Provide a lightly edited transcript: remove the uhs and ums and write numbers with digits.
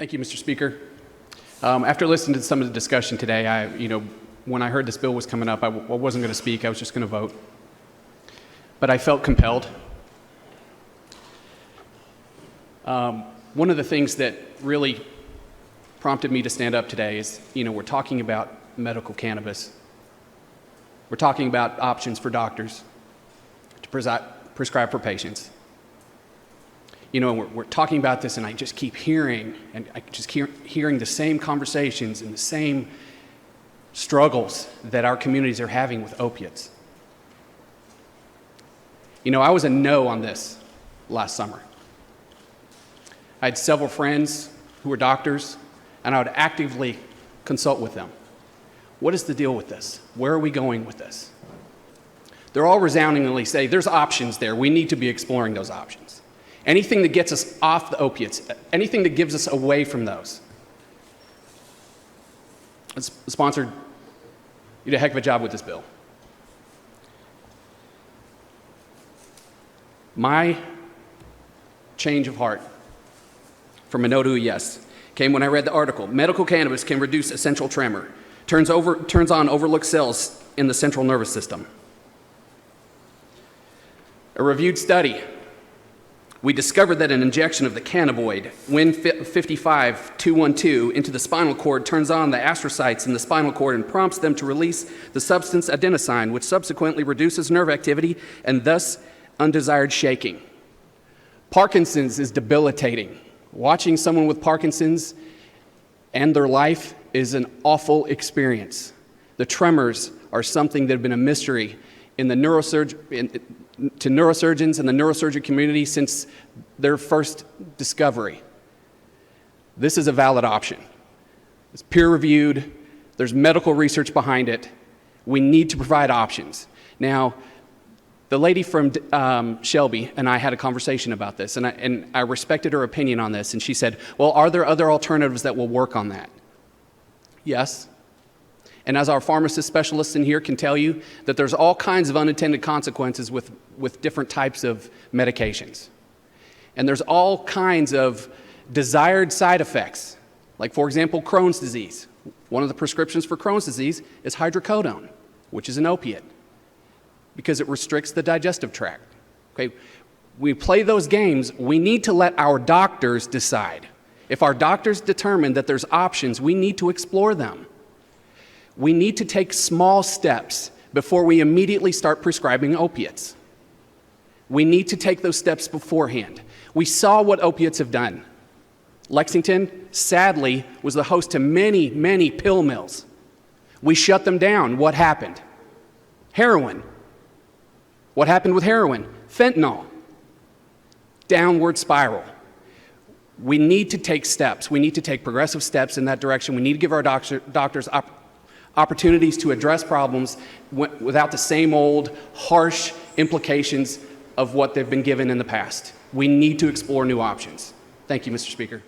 Thank you, Mr. Speaker. After listening to some of the discussion today, when I heard this bill was coming up, I wasn't going to speak. I was just going to vote. But I felt compelled. One of the things that really prompted me to stand up today is, we're talking about medical cannabis. We're talking about options for doctors to prescribe for patients. We're talking about this, and I just keep hearing, hearing the same conversations and the same struggles that our communities are having with opiates. I was a no on this last summer. I had several friends who were doctors, and I would actively consult with them. What is the deal with this? Where are we going with this? They're all resoundingly say, there's options there. We need to be exploring those options. Anything that gets us off the opiates, anything that gives us away from those. Sponsor, you did a heck of a job with this bill. My change of heart from a no to a yes came when I read the article. Medical cannabis can reduce essential tremor, turns on overlooked cells in the central nervous system. A reviewed study, we discovered that an injection of the cannabinoid, WIN55-212, into the spinal cord turns on the astrocytes in the spinal cord and prompts them to release the substance adenosine, which subsequently reduces nerve activity and thus undesired shaking. Parkinson's is debilitating. Watching someone with Parkinson's and their life is an awful experience. The tremors are something that have been a mystery in the to neurosurgeons and the neurosurgery community since their first discovery. This is a valid option. It's peer-reviewed. There's medical research behind it. We need to provide options. Now, the lady from Shelby and I had a conversation about this, and I respected her opinion on this, and she said, well, are there other alternatives that will work on that? Yes. And as our pharmacist specialists in here can tell you, that there's all kinds of unintended consequences with different types of medications. And there's all kinds of desired side effects. Like, for example, Crohn's disease. One of the prescriptions for Crohn's disease is hydrocodone, which is an opiate, because it restricts the digestive tract. Okay, we play those games. We need to let our doctors decide. If our doctors determine that there's options, we need to explore them. We need to take small steps before we immediately start prescribing opiates. We need to take those steps beforehand. We saw what opiates have done. Lexington, sadly, was the host to many, many pill mills. We shut them down. What happened? Heroin. What happened with heroin? Fentanyl. Downward spiral. We need to take steps. We need to take progressive steps in that direction. We need to give our doctors opportunities to address problems without the same old harsh implications of what they've been given in the past. We need to explore new options. Thank you, Mr. Speaker.